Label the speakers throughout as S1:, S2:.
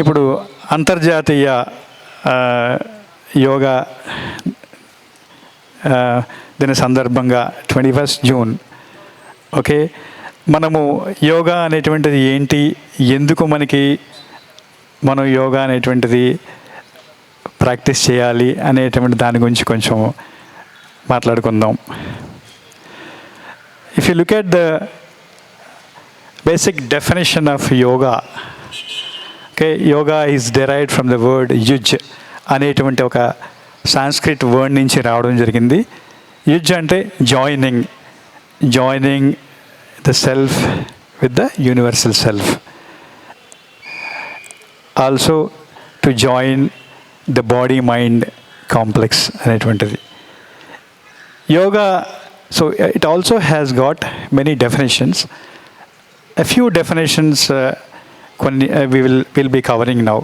S1: ఇప్పుడు అంతర్జాతీయ యోగా దీని సందర్భంగా 21st జూన్, ఓకే, మనము యోగా అనేటువంటిది ఏంటి, ఎందుకు మనం యోగా అనేటువంటిది ప్రాక్టీస్ చేయాలి అనేటువంటి దాని గురించి కొంచెం మాట్లాడుకుందాం. If you look at the basic definition of yoga, okay, yoga is derived from the word yuj అనేటువంటి ఒక సాంస్క్రిట్ వర్డ్ నుంచి రావడం జరిగింది. యుజ్ అంటే joining the self with the universal self, also to join the body mind complex అనేటువంటిది yoga. So it also has got many definitions. A few definitions కొన్ని will be covering now.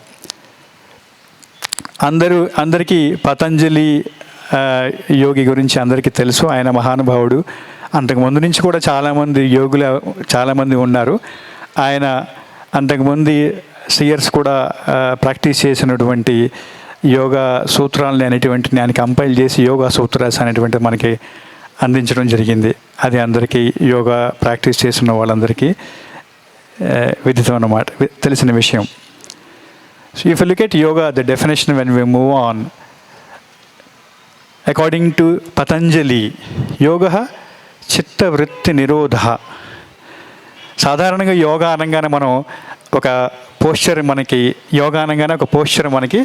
S1: అందరికీ పతంజలి యోగి గురించి అందరికీ తెలుసు. ఆయన మహానుభావుడు. అంతకుముందు నుంచి కూడా చాలామంది ఉన్నారు. ఆయన అంతకుముందు సియర్స్ కూడా ప్రాక్టీస్ చేసినటువంటి యోగా సూత్రాలని అనేటువంటిని ఆయన కంపైల్ చేసి యోగా సూత్రాస్ అనేటువంటిది మనకి అందించడం జరిగింది. అది అందరికీ యోగా ప్రాక్టీస్ చేసిన వాళ్ళందరికీ విదితం అన్నమాట, తెలిసిన విషయం. So if you look at yoga, the definition when we move on, according to Patanjali, yoga chitta vritti nirodha. సాధారణంగా యోగా అనగానే మనం ఒక పోస్చర్ మనకి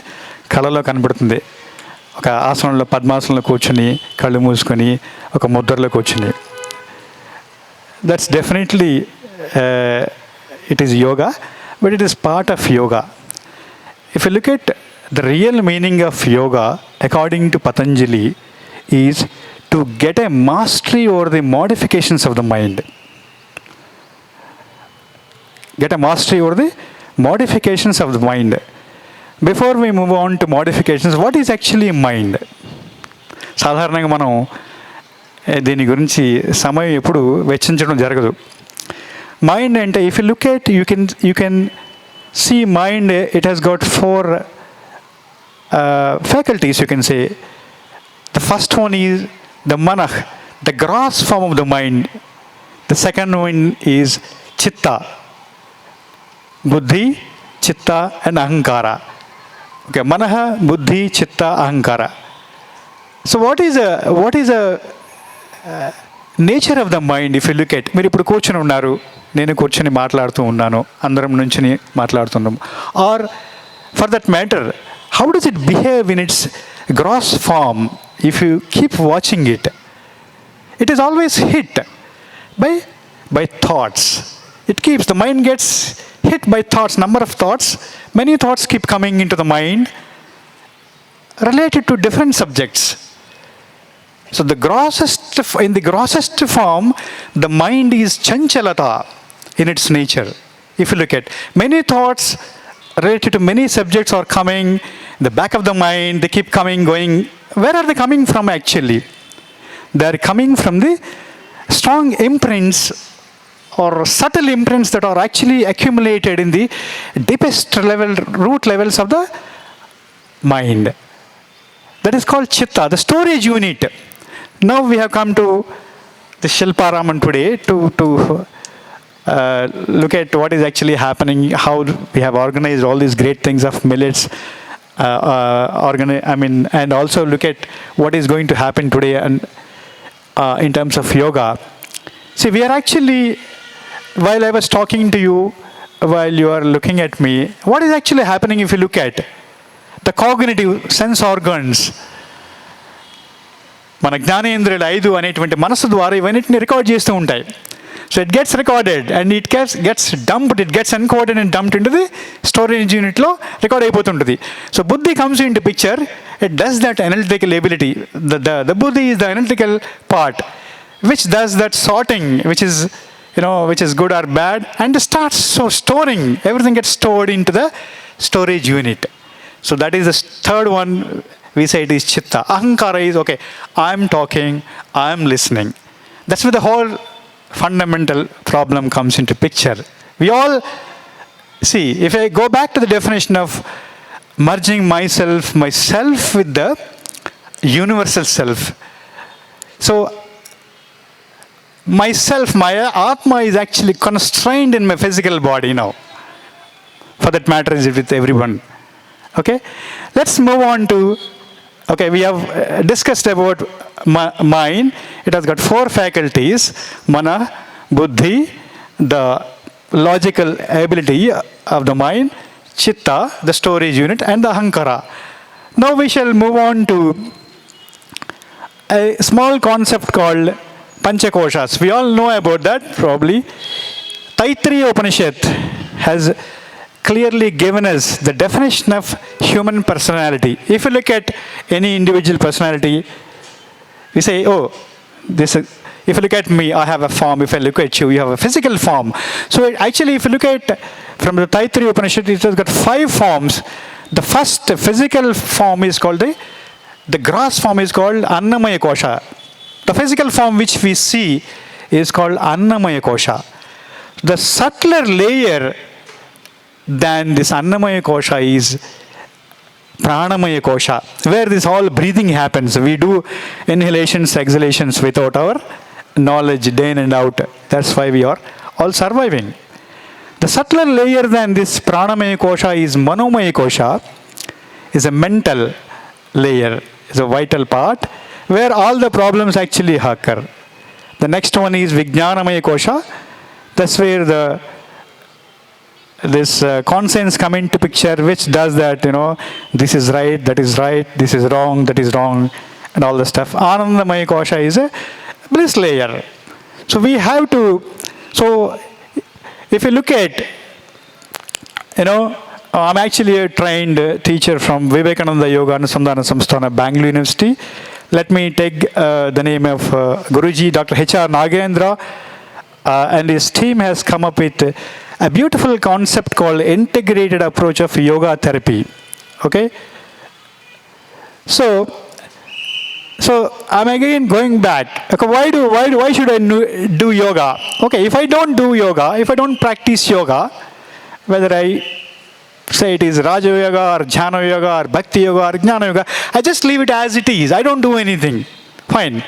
S1: కళలో కనబడుతుంది. ఒక ఆసనంలో, పద్మాసనంలో కూర్చుని కళ్ళు మూసుకొని ఒక ముద్రలో కూర్చుని, that's definitely it is yoga, but it is part of yoga. If you look at the real meaning of yoga, according to Patanjali, is to get a mastery over the modifications of the mind. Get a mastery over the modifications of the mind. Before we move on to modifications, what is actually mind? సాధారణంగా మనం దీని గురించి సమయం ఎప్పుడు వెచ్చించడం జరగదు. Mind అంటే if you look at you can see mind, it has got four faculties, you can say. The first one is the manah, the gross form of the mind. The second one is chitta, buddhi, chitta and ahankara. Okay, manah, buddhi, chitta, ahankara. So what is a nature of the mind? If you look at, మీరు ఇప్పుడు కూర్చొని ఉన్నారు, నేను కూర్చొని మాట్లాడుతూ ఉన్నాను, అందరం నుంచి మాట్లాడుతున్నాం. Or for that matter, how does it behave in its gross form? If you keep watching it, it is always hit by thoughts. The mind gets hit by thoughts, number of thoughts. Many thoughts keep coming into the mind related to different subjects. So in the grossest form, the mind is chanchalata in its nature. If you look at, many thoughts related to many subjects are coming in the back of the mind. They keep coming, going. Where are they coming from actually? They are coming from the strong imprints or subtle imprints that are actually accumulated in the deepest root levels of the mind. That is called chitta, the storage unit. Now we have come to the Shilparaman today to look at what is actually happening, how we have organized all these great things of millets, and also look at what is going to happen today and in terms of yoga. See, we are actually, while I was talking to you, while you are looking at me, what is actually happening if you look at the cognitive sense organs? మన జ్ఞానేంద్రియాలు 5 అనేటువంటి మనసు ద్వారా ఇవన్నిటిని record చేస్తూ ఉంటాయి. So it gets recorded and it gets dumped, it gets encoded and dumped into the storage యూనిట్లో record అయిపోతుంటుంది. So buddhi comes into picture, it does that analytical ability. The buddhi is the analytical part which does that sorting, which is good or bad, and starts storing. Everything gets stored into the storage unit. So that is the third one. We say it is chitta. Ahankara is, okay, I am talking, I am listening. That's where the whole fundamental problem comes into picture. We all See, if I go back to the definition of merging myself with the universal self. So, myself, my Atma is actually constrained in my physical body now. For that matter, is it with everyone. Okay? Let's move on to, okay, we have discussed about mind. It has got 4 faculties: mana, buddhi, the logical ability of the mind, chitta, the storage unit, and the ahankara. Now we shall move on to a small concept called Panchakoshas. We all know about that, probably. Taittiriya Upanishad has clearly given us the definition of human personality. If you look at any individual personality, we say, oh, this is, if you look at me, I have a form. If I look at you, you have a physical form. So actually, if you look at from the Taittiriya Upanishad, it has got 5 forms. The first physical form is called the gross form is called Annamaya Kosha. The physical form which we see is called Annamaya Kosha. The subtler layer than this Annamaya Kosha is Pranamaya Kosha, where this whole breathing happens. We do inhalations, exhalations without our knowledge, day in and out. That's why we are all surviving. The subtler layer than this Pranamaya Kosha is Manomaya Kosha, is a mental layer, is a vital part, where all the problems actually occur. The next one is Vijnanamaya Kosha. That's where this conscience come into picture, which does that, this is right, this is wrong, that is wrong, and all the stuff. Anandamaya Kosha is a bliss layer. So we have to, so if you look at, I'm actually a trained teacher from Vivekananda Yoga Anusandhana Samsthana, Bangalore University. Let me take the name of Guruji, Dr. H.R. Nagendra, and his team has come up with a beautiful concept called integrated approach of yoga therapy. Okay? So I'm again going back. Okay, why should I do yoga? Okay, if I don't do yoga, if I don't practice yoga, whether I say it is Raja Yoga or Jnana Yoga or Bhakti Yoga or Jnana Yoga, I just leave it as it is. I don't do anything. Fine.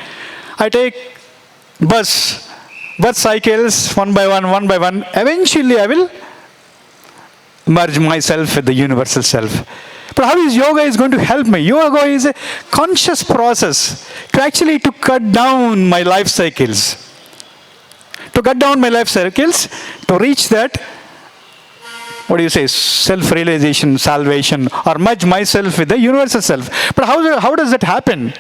S1: I take bus cycles one by one. Eventually I will merge myself with the universal self. But how is yoga is going to help me? Yoga is a conscious process to cut down my life cycles. To cut down my life cycles, to reach that, self-realization, salvation, or merge myself with the universal self. But how does that happen?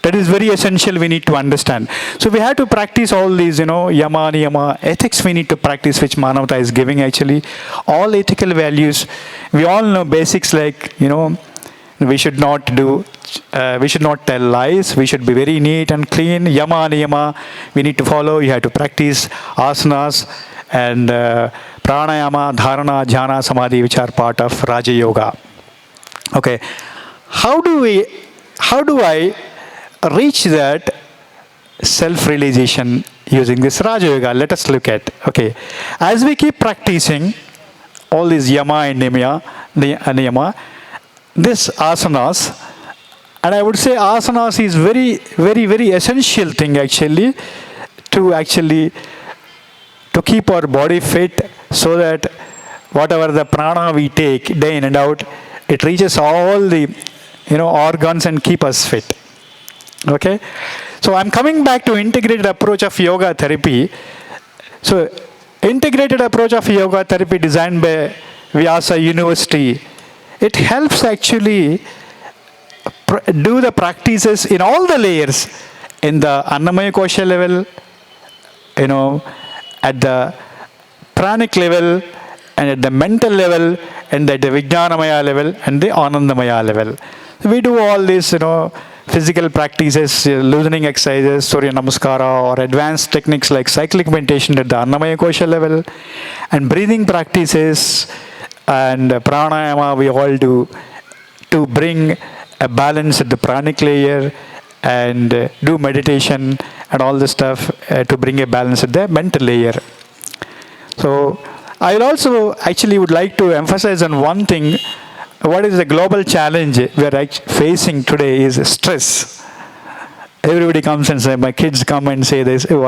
S1: That is very essential, we need to understand. So we have to practice all these, yama, niyama, ethics we need to practice, which Manavata is giving actually. All ethical values. We all know basics like, we should not tell lies, we should be very neat and clean. Yama, niyama, we need to follow, you have to practice asanas and pranayama, dharana, jhana, samadhi, which are part of Raja Yoga. Okay. How do I reach that self-realization using this Raja Yoga? Let us look at. Okay, as we keep practicing all these yama and niyama, this asanas, and I would say asanas is very, very, very essential thing to keep our body fit, so that whatever the prana we take day in and out, it reaches all the organs and keep us fit. Okay, so I'm coming back to integrated approach of yoga therapy. So integrated approach of yoga therapy designed by Vyasa University, it helps actually do the practices in all the layers, in the Annamaya Kosha level, at the pranic level, and at the mental level, and at the Vijnanamaya level, and the Anandamaya level. We do all this, physical practices, loosening exercises, Surya Namaskara, or advanced techniques like cyclic meditation at the Annamaya Kosha level, and breathing practices and pranayama we all do to bring a balance at the pranic layer, and do meditation and all this stuff to bring a balance at the mental layer. So I will also actually would like to emphasize on one thing. What is the global challenge we are facing today is stress. Everybody comes and say, my kids come and say this, oh,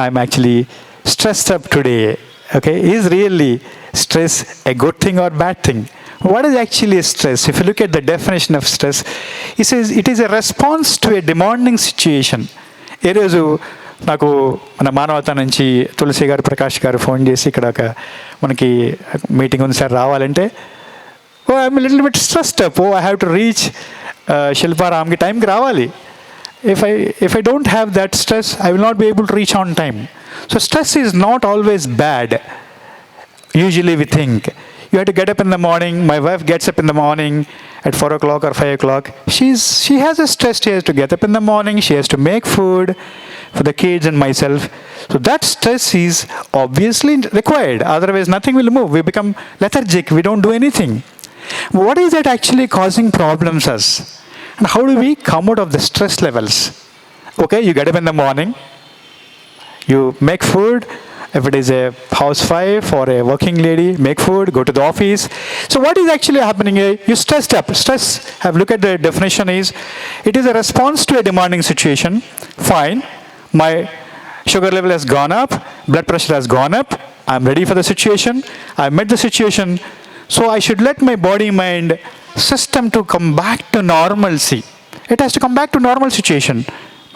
S1: I'm actually stressed up today. Okay, is really stress a good thing or bad thing? What is actually stress? If you look at the definition of stress, it says it is a response to a demanding situation. ఈరోజు నాకు మన మానవత నుంచి తులసి గారు ప్రకాష్ గారు phone చేసి ఇక్కడ ఒక మనకి మీటింగ్ ఉంది సార్ రావాలంటే, oh I'm little bit stressed up, oh I have to reach శిల్పారామ్కి టైంకి రావాలి. If I don't have that stress, I will not be able to reach on time. So stress is not always bad. Usually we think you have to get up in the morning. My wife gets up in the morning at 4 o'clock or 5 o'clock. She has a stress. She has to get up in the morning. She has to make food for the kids and myself. So that stress is obviously required. Otherwise nothing will move. We become lethargic. We don't do anything. What is that actually causing problems us? And how do we come out of the stress levels? Okay, you get up in the morning, you make food. If it is a housewife or a working lady, make food, go to the office. So what is actually happening here? You stressed up. Stress, have look at the definition is, it is a response to a demanding situation. Fine, my sugar level has gone up, blood pressure has gone up, I'm ready for the situation, I met the situation. So I should let my body mind system to come back to normalcy. It has to come back to normal situation,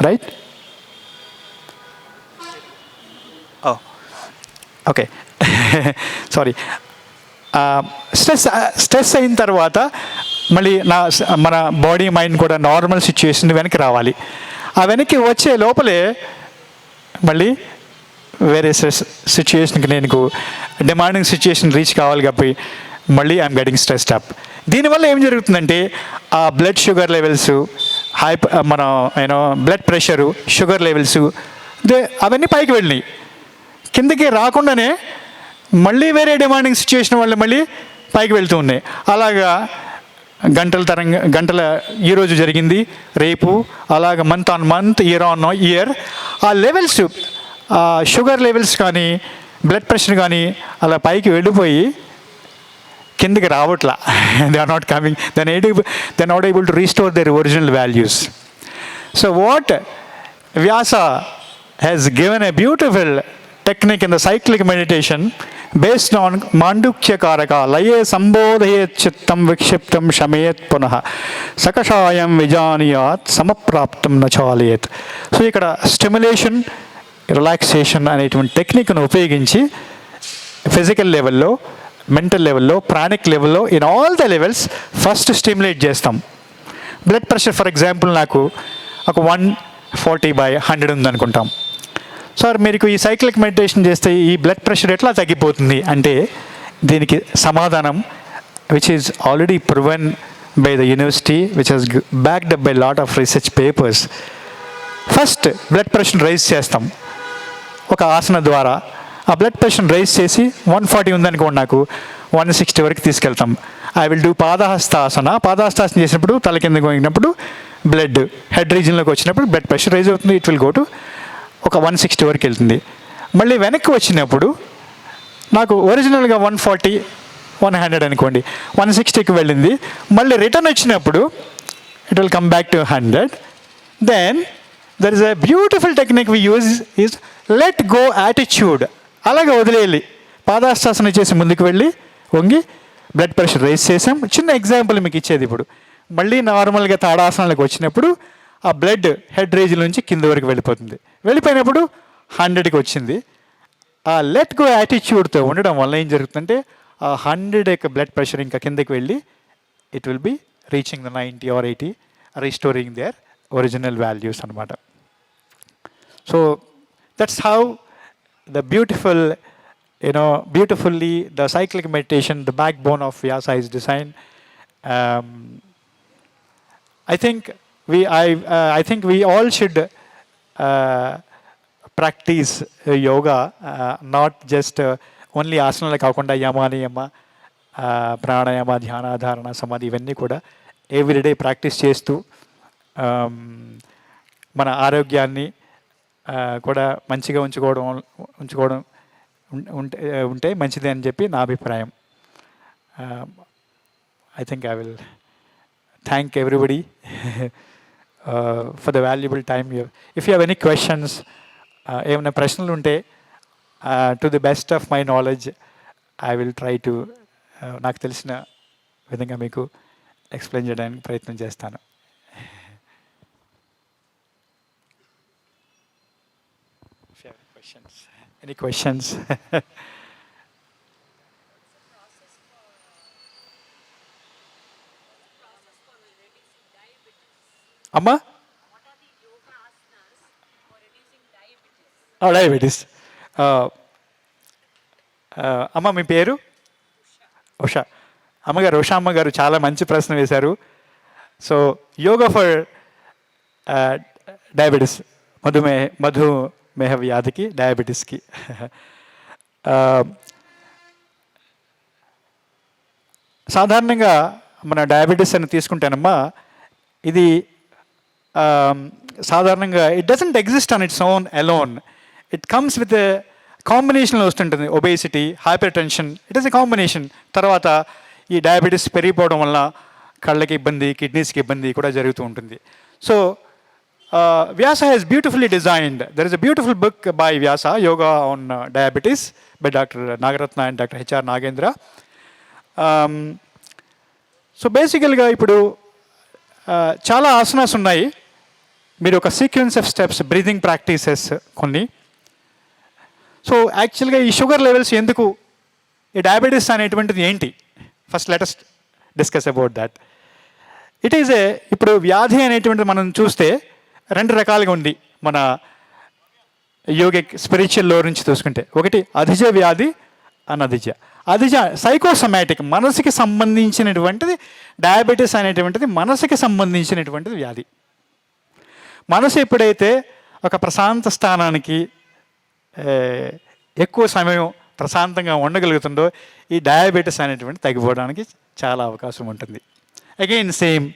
S1: right? Oh, okay. Sorry. Stress అయిన తర్వాత మళ్ళీ మన body mind కూడా normal situation వెనక్కి రావాలి. ఆ వెనక్కి వచ్చే లోపలే మళ్ళీ వేరే సిచ్యుయేషన్కి నేను డిమాండింగ్ సిచ్యుయేషన్ రీచ్ కావాలి కాబట్టి మళ్ళీ ఐఎమ్ గెటింగ్ స్ట్రెస్డ్ అప్. దీనివల్ల ఏం జరుగుతుందంటే ఆ బ్లడ్ షుగర్ లెవెల్స్, మన బ్లడ్ ప్రెషరు, షుగర్ లెవెల్స్ అవన్నీ పైకి వెళ్ళినాయి. కిందకి రాకుండానే మళ్ళీ వేరే డిమాండింగ్ సిచ్యుయేషన్ వల్ల మళ్ళీ పైకి వెళ్తూ ఉన్నాయి. అలాగా గంటల ఈరోజు జరిగింది, రేపు అలాగ month on month, year on year ఆ లెవెల్స్, షుగర్ లెవెల్స్ కానీ బ్లడ్ ప్రెషర్ కానీ అలా పైకి వెళ్ళిపోయి కిందకి రావట్లా. They are not coming, they are not able to restore their original values. So what Vyasa has given a beautiful technique in the cyclic meditation based on Mandukya Karaka, Laye Sambodhayet Chittam Vikshiptam Shamayet Punaha Sakashayam Vijaniyat Samapraptam Nachalayet. So ikkada stimulation, relaxation అనేటువంటి టెక్నిక్ను ఉపయోగించి physical లెవెల్లో, mental లెవెల్లో, pranic లెవెల్లో, in all the levels first stimulate చేస్తాం. Blood pressure for example నాకు ఒక 140/100 ఉందనుకుంటాం. Sir మీకు ఈ సైక్లిక్ మెడిటేషన్ చేస్తే ఈ బ్లడ్ ప్రెషర్ ఎట్లా తగ్గిపోతుంది అంటే దీనికి సమాధానం which is already proven by the university, which has backed up by lot of research papers. First blood pressure raise చేస్తాం ఒక ఆసన ద్వారా. ఆ బ్లడ్ ప్రెషర్ రైజ్ చేసి 140 ఉందనుకోండి, నాకు 160 వరకు తీసుకెళ్తాం. I will do పాదహస్తాసన. పాదహస్తాసన చేసినప్పుడు తల కింద పోయినప్పుడు బ్లడ్ హెడ్ రీజన్లోకి వచ్చినప్పుడు బ్లడ్ ప్రెషర్ రైజ్ అవుతుంది. ఇట్ విల్ గో టు ఒక 160 వరకు వెళ్తుంది. మళ్ళీ వెనక్కి వచ్చినప్పుడు నాకు ఒరిజినల్గా 140, 100 అనుకోండి, 160కి వెళ్ళింది. మళ్ళీ రిటర్న్ వచ్చినప్పుడు it will come back to 100. Then there is a beautiful technique we use is let go attitude. అలాగే వదిలేయాలి. పాదాష్టాసన చేసి ముందుకు వెళ్ళి వంగి బ్లడ్ ప్రెషర్ రైజ్ చేసాం. చిన్న ఎగ్జాంపుల్ మీకు ఇచ్చేది, ఇప్పుడు మళ్ళీ నార్మల్గా తాడాసనాలకు వచ్చినప్పుడు ఆ బ్లడ్ హెడ్ రేంజ్ నుంచి కింద వరకు వెళ్ళిపోతుంది. వెళ్ళిపోయినప్పుడు 100కి వచ్చింది. ఆ లెట్ గో యాటిట్యూడ్తో ఉండడం వల్ల ఏం జరుగుతుందంటే ఆ 100 యొక్క బ్లడ్ ప్రెషర్ ఇంకా కిందకి వెళ్ళి it will be reaching the 90 or 80, restoring their original values అనమాట. So that's how the beautifully the cyclic meditation, the backbone of Vyasa is designed. I think we all should practice yoga, not just only asana కాకుండా యమ నియమ, ప్రాణాయామ, ధ్యాన, ధారణ, సమాధి ఇవన్నీ కూడా everyday practice చేస్తూ మన ఆరోగ్యాన్ని కూడా మంచిగా ఉంచుకోవడం ఉంటే ఉంటే మంచిది అని చెప్పి నా అభిప్రాయం. I think I will thank everybody for the valuable time. If you have any questions, ఏమైనా ప్రశ్నలు ఉంటే to the best of my knowledge I will try to నాకు తెలిసిన విధంగా మీకు ఎక్స్ప్లెయిన్ చేయడానికి ప్రయత్నం చేస్తాను. Any questions? అమ్మా, డయాబెటీస్. అమ్మ మీ పేరు? ఉషా అమ్మగారు. ఉషా అమ్మగారు చాలా మంచి ప్రశ్న వేశారు. సో యోగా ఫర్ డయాబెటీస్, మధుమేహ వ్యాధికి, డయాబెటీస్కి. సాధారణంగా మన డయాబెటీస్ అని తీసుకుంటేనమ్మా, ఇది సాధారణంగా it doesn't exist on its own alone. It comes with కాంబినేషన్లో వస్తుంటుంది. Obesity, hyper tension, it is a combination. తర్వాత ఈ డయాబెటీస్ పెరిగిపోవడం వల్ల కళ్ళకి ఇబ్బంది, కిడ్నీస్కి ఇబ్బంది కూడా జరుగుతూ ఉంటుంది. So Vyasa has beautifully designed. There is a beautiful book by Vyasa, Yoga on Diabetes, by Dr. Nagaratna and Dr. H.R. Nagendra. So బేసికల్గా ఇప్పుడు చాలా ఆసనాస్ ఉన్నాయి. మీరు ఒక sequence of steps, breathing practices కొన్ని. సో యాక్చువల్గా ఈ షుగర్ లెవెల్స్ ఎందుకు, ఈ డయాబెటీస్ అనేటువంటిది ఏంటి? First let us discuss about that. It is ఇప్పుడు వ్యాధి అనేటువంటిది మనం చూస్తే రెండు రకాలుగా ఉంది మన యోగిక్ స్పిరిచువల్ లో నుంచి చూసుకుంటే. ఒకటి అధిజ వ్యాధి, అనధిజ. అధిజ సైకోసమాటిక్, మనసుకి సంబంధించినటువంటిది. డయాబెటీస్ అనేటువంటిది మనసుకి సంబంధించినటువంటిది వ్యాధి. మనసు ఎప్పుడైతే ఒక ప్రశాంత స్థానానికి ఎక్కువ సమయం ప్రశాంతంగా ఉండగలుగుతుందో ఈ డయాబెటీస్ అనేటువంటి తగ్గిపోవడానికి చాలా అవకాశం ఉంటుంది. అగైన్ సేమ్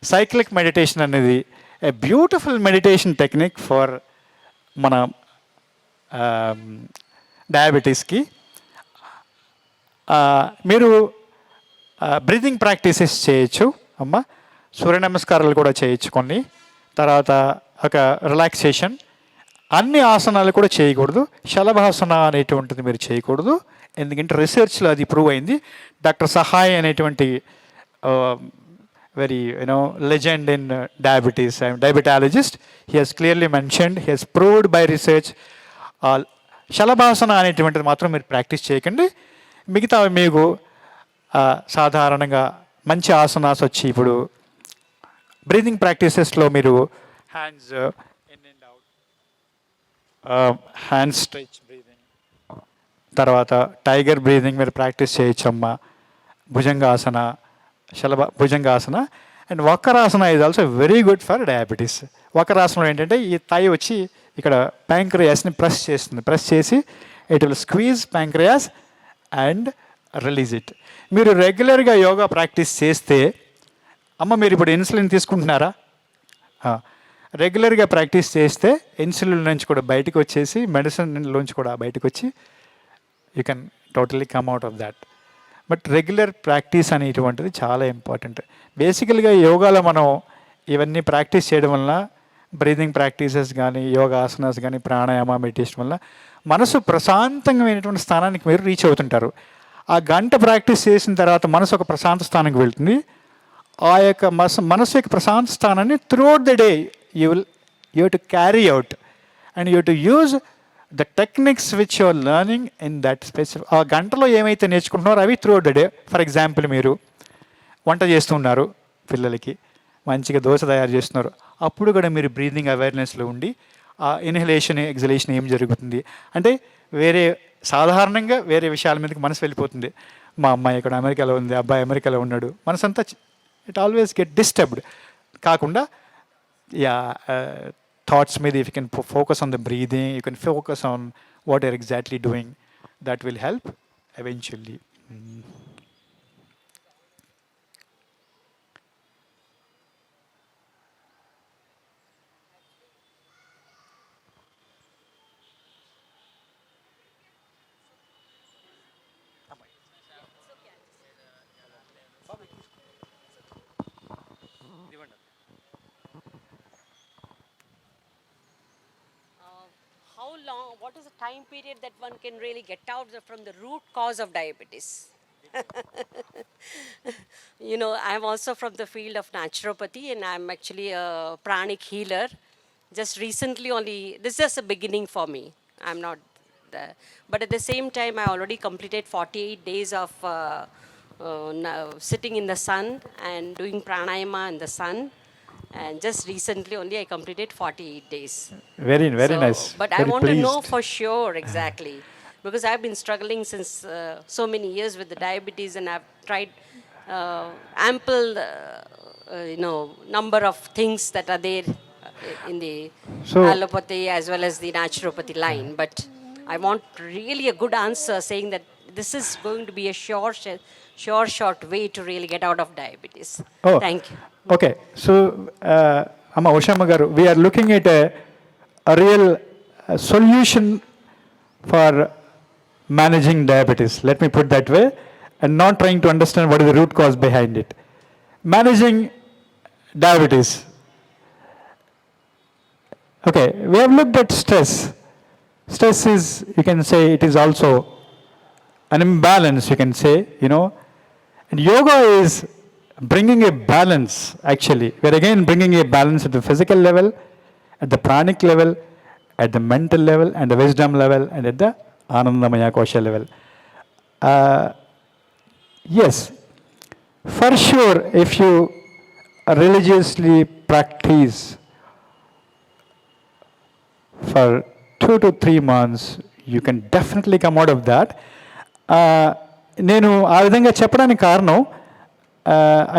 S1: సైక్లిక్ మెడిటేషన్ అనేది a beautiful meditation technique for మన డయాబెటీస్కి. మీరు బ్రీతింగ్ ప్రాక్టీసెస్ చేయొచ్చు అమ్మ. సూర్య నమస్కారాలు కూడా చేయొచ్చు కొన్ని. తర్వాత ఒక రిలాక్సేషన్. అన్ని ఆసనాలు కూడా చేయకూడదు. శలభాసన అనేటువంటిది మీరు చేయకూడదు, ఎందుకంటే రీసెర్చ్లో అది ప్రూవ్ అయింది. డాక్టర్ సహాయ్ అనేటువంటి very legend in diabetes, diabetologist, he has clearly mentioned, he has proved by research. Shalabhasana అనేటువంటిది మాత్రం మీరు ప్రాక్టీస్ చేయకండి. మిగతా మీకు సాధారణంగా మంచి ఆసనాస్ వచ్చి ఇప్పుడు బ్రీతింగ్ ప్రాక్టీసెస్లో మీరు hands in and out, hand stretch breathing, తర్వాత టైగర్ బ్రీతింగ్ మీరు ప్రాక్టీస్ చేయొచ్చమ్మా. Bhujangasana, bhujangasana and vakrasana is also very good for diabetes. వక్రాసనం ఏంటంటే ఈ థై వచ్చి ఇక్కడ ప్యాంక్రియాస్ని ప్రెస్ చేస్తుంది. ప్రెస్ చేసి it will squeeze pancreas and release it. మీరు రెగ్యులర్గా యోగా ప్రాక్టీస్ చేస్తే, అమ్మ మీరు ఇప్పుడు ఇన్సులిన్ తీసుకుంటున్నారా? రెగ్యులర్గా ప్రాక్టీస్ చేస్తే ఇన్సులిన్ నుంచి కూడా బయటకు వచ్చేసి, మెడిసిన్లోంచి కూడా బయటకు వచ్చి you can totally come out of that. But regular practice అనేటువంటిది చాలా ఇంపార్టెంట్. బేసికల్గా యోగాలో మనం ఇవన్నీ ప్రాక్టీస్ చేయడం వలన, బ్రీతింగ్ ప్రాక్టీసెస్ కానీ, యోగా ఆసనాస్ కానీ, ప్రాణాయామ, మెడిటేషన్ వల్ల మనసు ప్రశాంతమైనటువంటి స్థానానికి మీరు రీచ్ అవుతుంటారు. ఆ గంట ప్రాక్టీస్ చేసిన తర్వాత మనసు ఒక ప్రశాంత స్థానానికి వెళ్తుంది. ఆ యొక్క మనసు యొక్క ప్రశాంత స్థానాన్ని throughout the day you to carry out and you to use the techniques which your learning in that specific. ఆ గంటలో ఏమైతే నేర్చుకుంటున్నారో అవి throughout the day. For example మీరు వంట చేస్తున్నారు, పిల్లలకి మంచిగా దోశ తయారు చేస్తున్నారు, అప్పుడు కూడా మీరు బ్రీతింగ్ అవేర్నెస్లో ఉండి ఆ ఇన్హలేషన్, ఎగ్జలేషన్ ఏం జరుగుతుంది అంటే సాధారణంగా వేరే విషయాల మీదకి మనసు వెళ్ళిపోతుంది. మా అమ్మాయి ఇక్కడ అమెరికాలో ఉంది, అబ్బాయి అమెరికాలో ఉన్నాడు, మనసంతా ఇట్ ఆల్వేస్ గెట్ డిస్టర్బ్డ్. కాకుండా thoughts మీద if you can focus on the breathing, you can focus on what you're exactly doing, that will help eventually.
S2: long, what is the time period that one can really get out from the root cause of diabetes? I'm also from the field of naturopathy, and I'm actually a pranic healer. Just recently only, this is just a beginning for me. I'm not there. But at the same time, I already completed 48 days of sitting in the sun and doing pranayama in the sun. And just recently only I completed 48 days.
S1: Very, very
S2: So,
S1: nice.
S2: but I
S1: Very
S2: want to know
S1: pleased.
S2: for sure exactly, because I've been struggling since so many years with the diabetes, and I've tried ample, number of things that are there in the
S1: So,
S2: allopathy as well as the naturopathy line. But I want really a good answer saying that this is going to be a short way to really get out of diabetes.
S1: oh,
S2: Thank you.
S1: okay. So, Amma Ushama garu, we are looking at a real solution for managing diabetes. Let me put that way, and not trying to understand what is the root cause behind it. Managing diabetes. Okay, we have looked at stress. Stress is, you can say, it is also an imbalance, you can say, And yoga is bringing a balance, actually. We're again bringing a balance at the physical level, at the pranic level, at the mental level, and the wisdom level, and at the Anandamaya Kosha level. Uh, yes, for sure, if you religiously practice for 2 to 3 months, you can definitely come out of that. నేను ఆ విధంగా చెప్పడానికి కారణం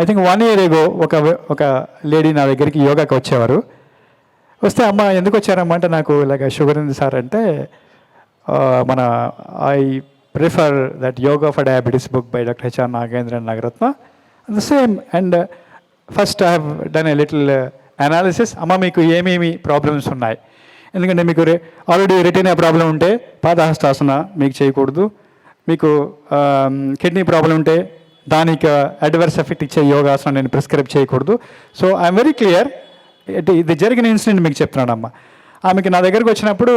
S1: I think 1 year ago ఒక lady నా దగ్గరికి యోగాకి వచ్చేవారు. వస్తే అమ్మ ఎందుకు వచ్చారమ్మా అంటే నాకు ఇలాగ షుగర్ ఉంది సార్ అంటే మన I prefer that yoga for diabetes book by doctor HR Nagendran Nagaratna the same and first I have done a little analysis అమ్మ మీకు ఏమేమి ప్రాబ్లమ్స్ ఉన్నాయి ఎందుకంటే మీకు ఆల్రెడీ రెటీనా ప్రాబ్లం ఉంటే పాదహస్తాసన మీకు చేయకూడదు మీకు కిడ్నీ ప్రాబ్లం ఉంటే దానికి అడ్వర్స్ ఎఫెక్ట్ ఇచ్చే యోగాసనం నేను ప్రిస్క్రైబ్ చేయకూడదు సో ఐఎమ్ వెరీ క్లియర్ ఇది జరిగిన ఇన్సిడెంట్ మీకు చెప్తున్నానమ్మ ఆమెకి నా దగ్గరకు వచ్చినప్పుడు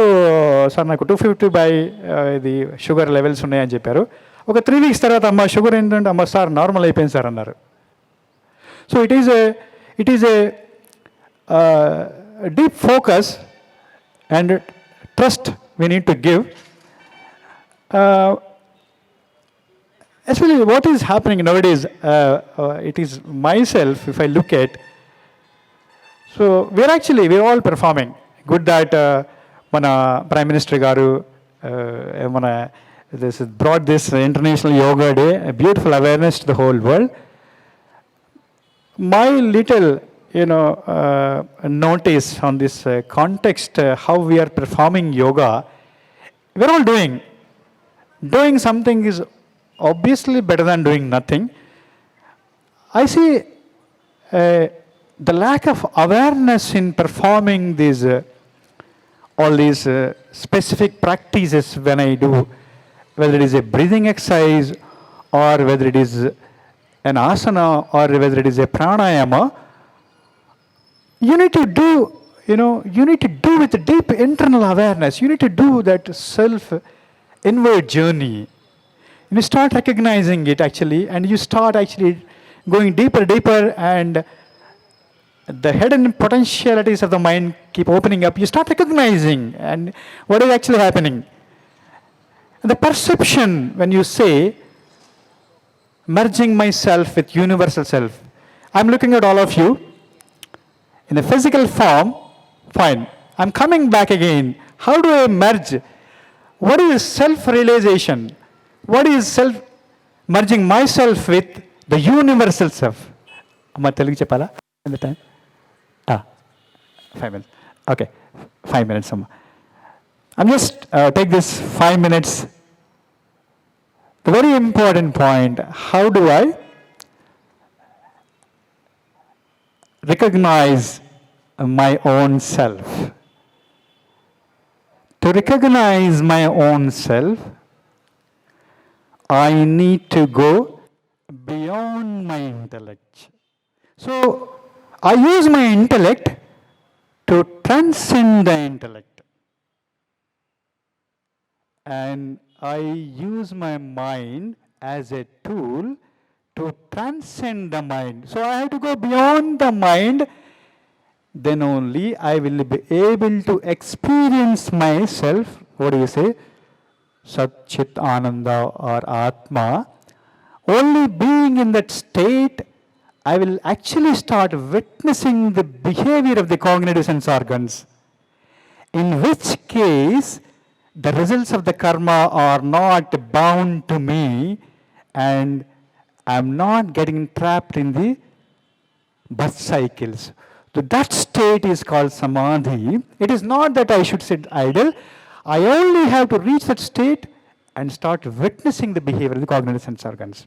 S1: సార్ నాకు 250 బై ఇది షుగర్ లెవెల్స్ ఉన్నాయని చెప్పారు ఒక 3 weeks తర్వాత అమ్మ షుగర్ ఏంటంటే అమ్మ సార్ నార్మల్ అయిపోయింది సార్ అన్నారు so it is a deep focus and trust we need to give. Actually, what is happening nowadays, it is myself, if I look at, so we're all performing. Good that mana Prime Minister garu this brought this International Yoga Day, a beautiful awareness to the whole world. My little notice on this context, how we are performing yoga, we're all doing something is obviously better than doing nothing. I see the lack of awareness in performing these all these specific practices when I do, whether it is a breathing exercise or whether it is an asana or whether it is a pranayama. You need to do, you need to do with deep internal awareness. You need to do that self-inward journey. You start recognizing it actually, and you start actually going deeper, and the hidden potentialities of the mind keep opening up. You start recognizing, and what is actually happening. And the perception when you say, merging myself with universal self. I'm looking at all of you. In the physical form, fine. I'm coming back again. How do I merge? What is self-realization? What is merging myself with the universal self? Amma Telugu cheppala in the time? 5 minutes. Okay, 5 minutes amma. I'm just take this 5 minutes. The very important point, how do I recognize my own self? To recognize my own self, I need to go beyond my intellect. So, I use my intellect to transcend the intellect. and I use my mind as a tool to transcend the mind. So I have to go beyond the mind, then only I will be able to experience myself. What do you say? Sat Chit Ananda or Atma. Only being in that state, I will actually start witnessing the behavior of the cognitive sense organs. In which case, the results of the karma are not bound to me, and I'm not getting trapped in the birth cycles. So that state is called samadhi. It is not that I should sit idle. I only have to reach that state and start witnessing the behavior of the cognitive sense organs.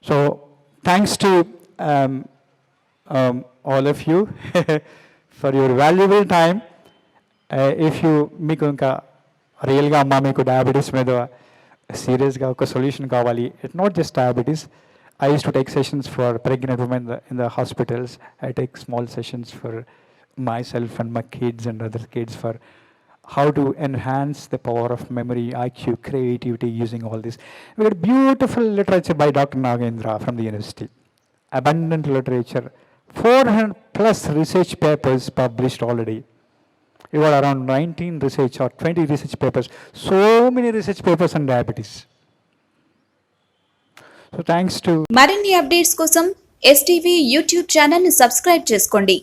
S1: So thanks to all of you for your valuable time. If you మీకు ఇంకా రియల్గా అమ్మా మీకు diabetes మీద సీరియస్గా ఒక solution కావాలి, it not just diabetes. I used to take sessions for pregnant women in the hospitals. I take small sessions for myself and my kids and other kids for how to enhance the power of memory, IQ, creativity using all this. We got beautiful literature by Dr. Nagendra from the university. Abundant literature. 400 plus research papers published already. You got around 19 research or 20 research papers. So many research papers on diabetes. So thanks to
S3: మరిన్ని updates కోసం STV YouTube channel ని subscribe చేసుకోండి.